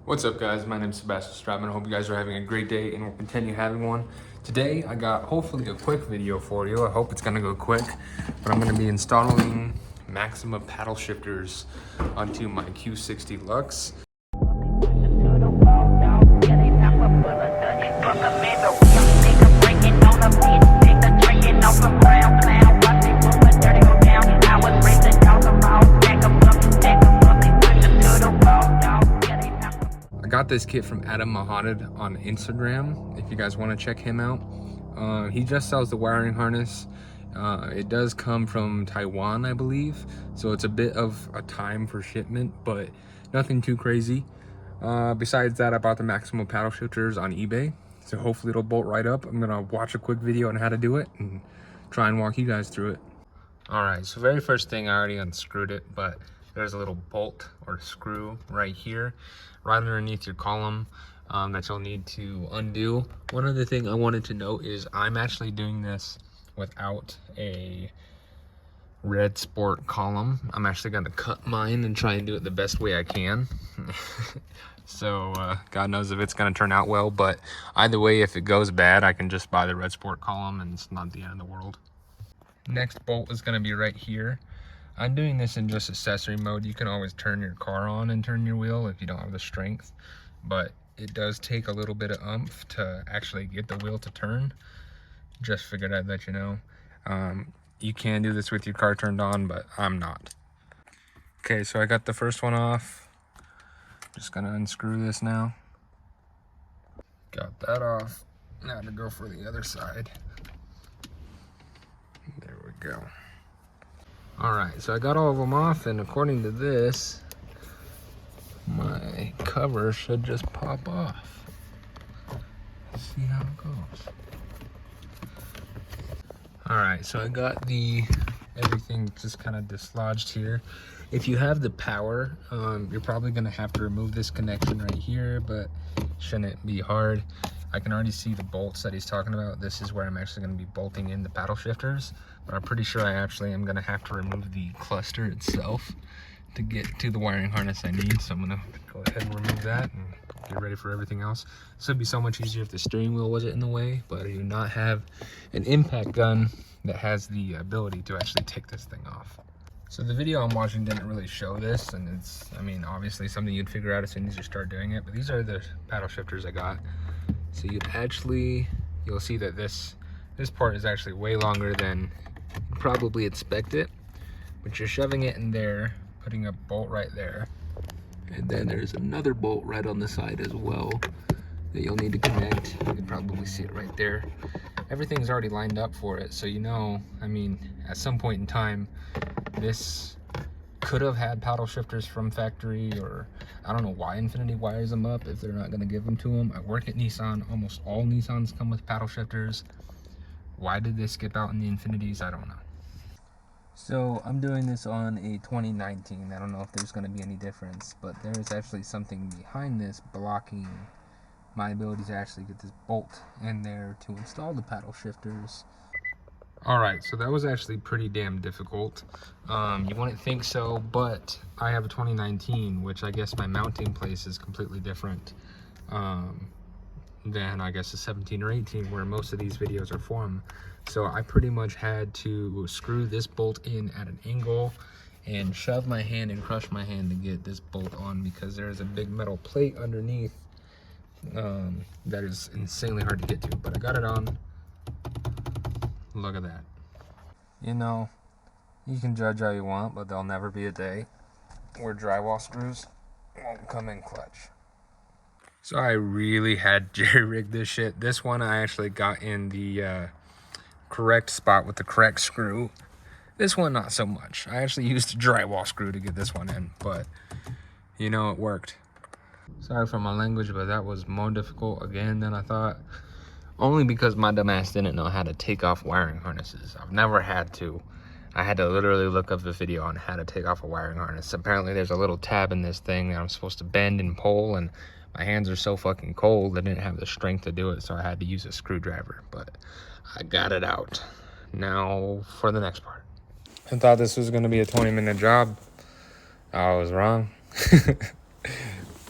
What's up, guys? My name is Sebastian Stratman. I hope you guys are having a great day and will continue having one. Today, I got hopefully a quick video for you. I hope it's gonna go quick, but I'm gonna be installing MAXIMA paddle shifters onto my Q60 Lux. I got this kit from AWD on Instagram, if you guys want to check him out. He just sells the wiring harness. It does come from Taiwan, I believe, so it's a bit of a time for shipment, but nothing too crazy. Besides that, I bought the MAXIMA paddle shifters on eBay, so hopefully it'll bolt right up. I'm gonna watch a quick video on how to do it and try and walk you guys through it. All right, so very first thing, I already unscrewed it, but there's a little bolt or screw right here, right underneath your column, that you'll need to undo. One other thing I wanted to note is I'm actually doing this without a red sport column. I'm actually gonna cut mine and try and do it the best way I can. So God knows if it's gonna turn out well, but either way, if it goes bad, I can just buy the red sport column and it's not the end of the world. Next bolt is gonna be right here. I'm doing this in just accessory mode. You can always turn your car on and turn your wheel if you don't have the strength, but it does take a little bit of oomph to actually get the wheel to turn. Just figured I'd let you know. You can do this with your car turned on, but I'm not. Okay, so I got the first one off. Just gonna unscrew this now. Got that off. Now to go for the other side. There we go. All right, so I got all of them off, and according to this, my cover should just pop off. Let's see how it goes. All right, so I got everything just kind of dislodged here. If you have the power, you're probably gonna have to remove this connection right here, but shouldn't be hard. I can already see the bolts that he's talking about. This is where I'm actually gonna be bolting in the paddle shifters, but I'm pretty sure I actually am gonna have to remove the cluster itself to get to the wiring harness I need. So I'm gonna go ahead and remove that and get ready for everything else. This would be so much easier if the steering wheel wasn't in the way, but I do not have an impact gun that has the ability to actually take this thing off. So the video I'm watching didn't really show this, and it's, I mean, obviously something you'd figure out as soon as you start doing it, but these are the paddle shifters I got. So you'll see that this part is actually way longer than you'd probably expect it, but you're shoving it in there, putting a bolt right there, and then there's another bolt right on the side as well that you'll need to connect. You can probably see it right there. Everything's already lined up for it, so you know, I mean, at some point in time, this could have had paddle shifters from factory, or I don't know why Infiniti wires them up if they're not going to give them to them. I work at Nissan. Almost all Nissans come with paddle shifters. Why did they skip out in the Infinitis? I don't know. So I'm doing this on a 2019. I don't know if there's going to be any difference, but there is actually something behind this blocking my ability to actually get this bolt in there to install the paddle shifters. All right, so that was actually pretty damn difficult. You wouldn't think so, but I have a 2019, which I guess my mounting place is completely different than I guess a 17 or 18, where most of these videos are from. So I pretty much had to screw this bolt in at an angle and shove my hand and crush my hand to get this bolt on, because there's a big metal plate underneath that is insanely hard to get to, but I got it on. Look at that. You know, you can judge how you want, but there'll never be a day where drywall screws won't come in clutch. So I really had jerry-rigged this shit. This one I actually got in the correct spot with the correct screw. This one not so much. I actually used a drywall screw to get this one in, but you know, it worked. Sorry for my language, but that was more difficult again than I thought. Only because my dumbass didn't know how to take off wiring harnesses. I've never had to. I had to literally look up the video on how to take off a wiring harness. Apparently there's a little tab in this thing that I'm supposed to bend and pull, and my hands are so fucking cold I didn't have the strength to do it, so I had to use a screwdriver, but I got it out. Now for the next part. I thought this was gonna be a 20-minute job. I was wrong.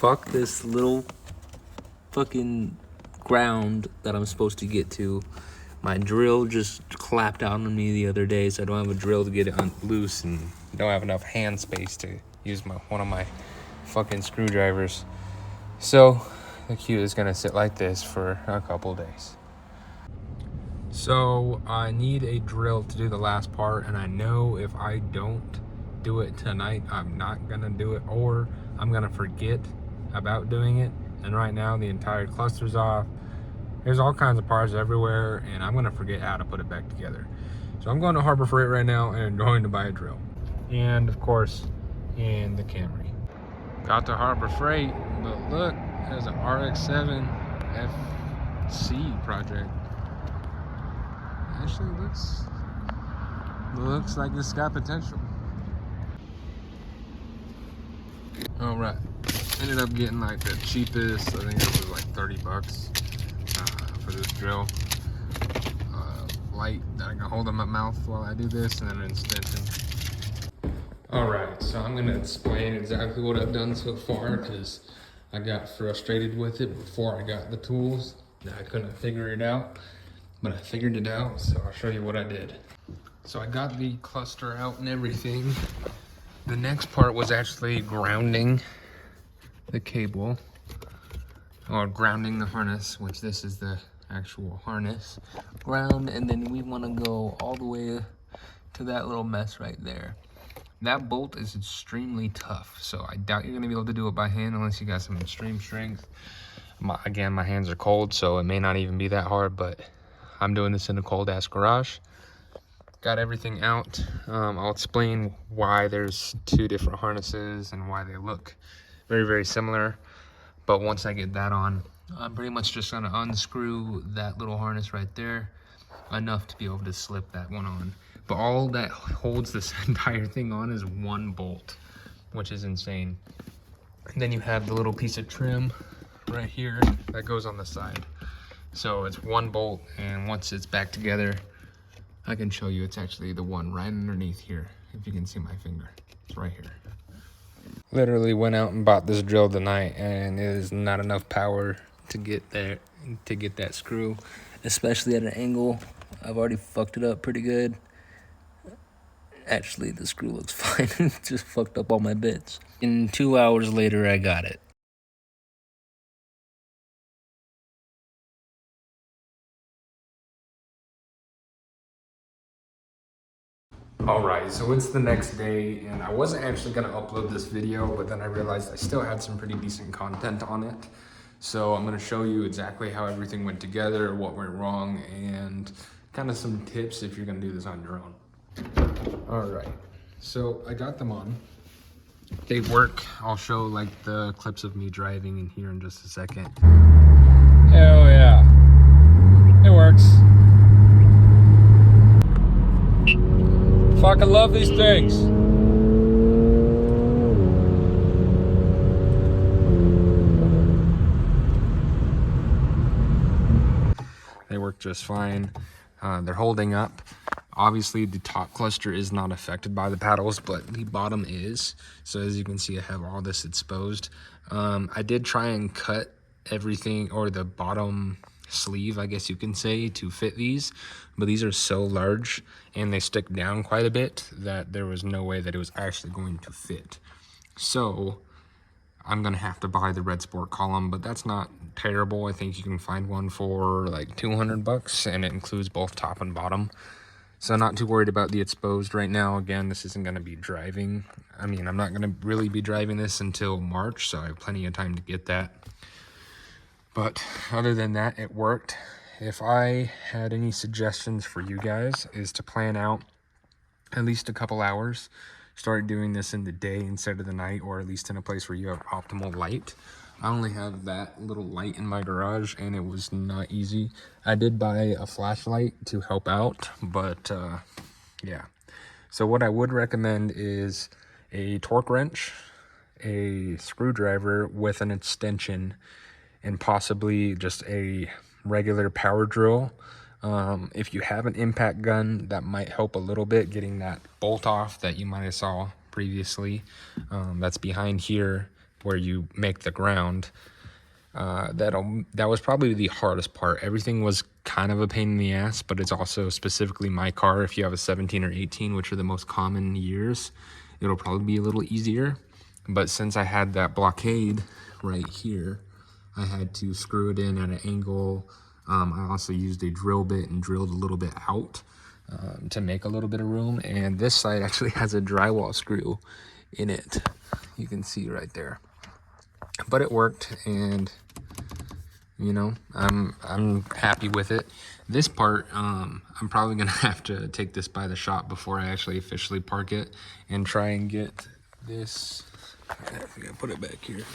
fuck this little fucking ground that I'm supposed to get to. My drill just clapped out on me the other day, so I don't have a drill to get it loose, and don't have enough hand space to use one of my fucking screwdrivers. So the Q is gonna sit like this for a couple days. So I need a drill to do the last part, and I know if I don't do it tonight, I'm not gonna do it, or I'm gonna forget about doing it. And right now the entire cluster's off. There's all kinds of parts everywhere, and I'm gonna forget how to put it back together. So I'm going to Harbor Freight right now and going to buy a drill. And of course, in the Camry. Got to Harbor Freight, but look, there's an RX-7 FC project. Actually looks like it's got potential. All right, ended up getting like the cheapest. I think it was like 30 bucks for this drill. Light that I can hold in my mouth while I do this, and then an extension. All right, so I'm gonna explain exactly what I've done so far, because I got frustrated with it before I got the tools. I couldn't figure it out, but I figured it out, so I'll show you what I did. So I got the cluster out and everything. The next part was actually grounding the cable, or grounding the harness, which this is the actual harness. Ground, and then we want to go all the way to that little mess right there. That bolt is extremely tough, so I doubt you're going to be able to do it by hand unless you got some extreme strength. Again, my hands are cold, so it may not even be that hard, but I'm doing this in a cold ass garage. Got everything out. I'll explain why there's two different harnesses and why they look very, very similar. But once I get that on, I'm pretty much just gonna unscrew that little harness right there, enough to be able to slip that one on. But all that holds this entire thing on is one bolt, which is insane. And then you have the little piece of trim right here that goes on the side. So it's one bolt, and once it's back together, I can show you it's actually the one right underneath here, if you can see my finger. It's right here. Literally went out and bought this drill tonight, and it is not enough power to get there, to get that screw, especially at an angle. I've already fucked it up pretty good. Actually, the screw looks fine. Just fucked up all my bits. And 2 hours later, I got it. Alright, so it's the next day, and I wasn't actually going to upload this video, but then I realized I still had some pretty decent content on it. So I'm going to show you exactly how everything went together, what went wrong, and kind of some tips if you're going to do this on your own. Alright, so I got them on. They work. I'll show like the clips of me driving in here in just a second. Hell yeah. It works. Fucking love these things. They work just fine. They're holding up. Obviously the top cluster is not affected by the paddles, but the bottom is. So as you can see, I have all this exposed. I did try and cut everything, or the bottom sleeve, I guess you can say, to fit these, but these are so large and they stick down quite a bit that there was no way that it was actually going to fit. So I'm gonna have to buy the red sport column, but that's not terrible. I think you can find one for like 200 bucks, and it includes both top and bottom. So I'm not too worried about the exposed right now. Again, this isn't gonna be driving. I mean, I'm not gonna really be driving this until March, so I have plenty of time to get that. But other than that, it worked. If I had any suggestions for you guys, is to plan out at least a couple hours. Start doing this in the day instead of the night, or at least in a place where you have optimal light. I only have that little light in my garage, and it was not easy. I did buy a flashlight to help out, but yeah. So what I would recommend is a torque wrench, a screwdriver with an extension, and possibly just a regular power drill. If you have an impact gun, that might help a little bit getting that bolt off that you might have saw previously. That's behind here. where you make the ground. That was probably the hardest part. Everything was kind of a pain in the ass, but it's also specifically my car. If you have a 17 or 18, which are the most common years, it'll probably be a little easier. But since I had that blockade right here, I had to screw it in at an angle. I also used a drill bit and drilled a little bit out to make a little bit of room. And this side actually has a drywall screw in it. You can see right there. But it worked, and you know, I'm happy with it. This part, I'm probably gonna have to take this by the shop before I actually officially park it and try and get this. I'm gonna put it back here.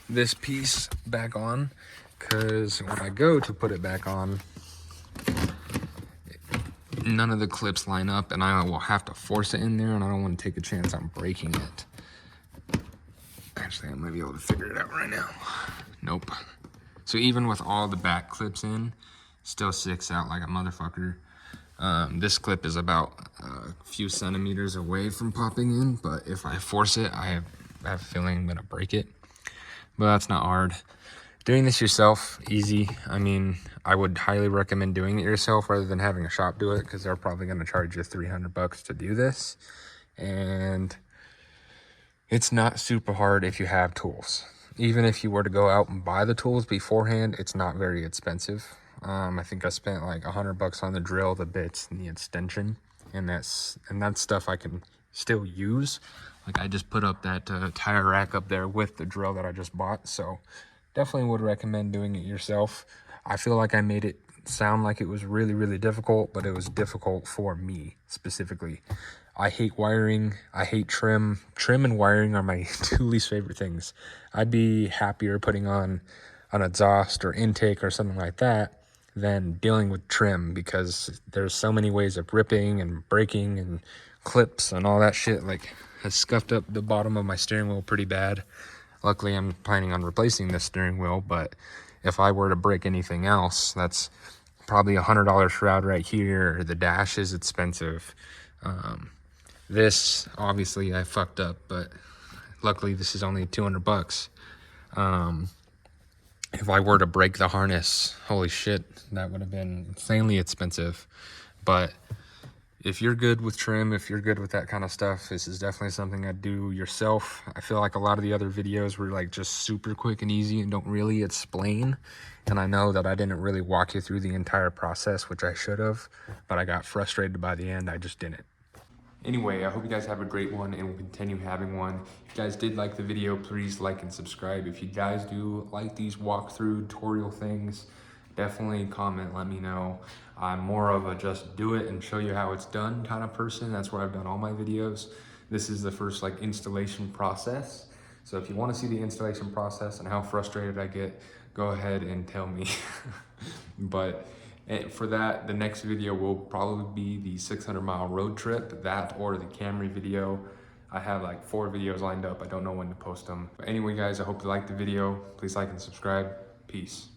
This piece back on, because when I go to put it back on, none of the clips line up, and I will have to force it in there, and I don't want to take a chance on breaking it. Actually, I might be able to figure it out right now. Nope. So even with all the back clips in, still sticks out like a motherfucker. This clip is about a few centimeters away from popping in, but if I force it, I have a feeling I'm gonna break it. But that's not hard. Doing this yourself, easy. I mean, I would highly recommend doing it yourself rather than having a shop do it, because they're probably gonna charge you $300 to do this. And it's not super hard if you have tools. Even if you were to go out and buy the tools beforehand, it's not very expensive. I think I spent like $100 on the drill, the bits, and the extension, and that's stuff I can still use. Like, I just put up that tire rack up there with the drill that I just bought, so definitely would recommend doing it yourself. I feel like I made it sound like it was really, really difficult, but it was difficult for me specifically. I hate wiring. I hate trim. Trim and wiring are my two least favorite things. I'd be happier putting on an exhaust or intake or something like that than dealing with trim, because there's so many ways of ripping and breaking and clips and all that shit. Like, has scuffed up the bottom of my steering wheel pretty bad. Luckily, I'm planning on replacing this steering wheel, but if I were to break anything else, that's probably $100 shroud right here. The dash is expensive. This, obviously, I fucked up, but luckily this is only $200. If I were to break the harness, holy shit, that would have been insanely expensive. But if you're good with trim, if you're good with that kind of stuff, this is definitely something I'd do yourself. I feel like a lot of the other videos were like just super quick and easy and don't really explain. And I know that I didn't really walk you through the entire process, which I should have, but I got frustrated by the end. I just didn't. Anyway, I hope you guys have a great one and will continue having one. If you guys did like the video, please like and subscribe. If you guys do like these walkthrough tutorial things, definitely comment, let me know. I'm more of a just do it and show you how it's done kind of person. That's where I've done all my videos. This is the first like installation process. So if you want to see the installation process and how frustrated I get, go ahead and tell me. But for that, the next video will probably be the 600-mile road trip, that or the Camry video. I have like 4 videos lined up. I don't know when to post them. But anyway, guys, I hope you liked the video. Please like and subscribe. Peace.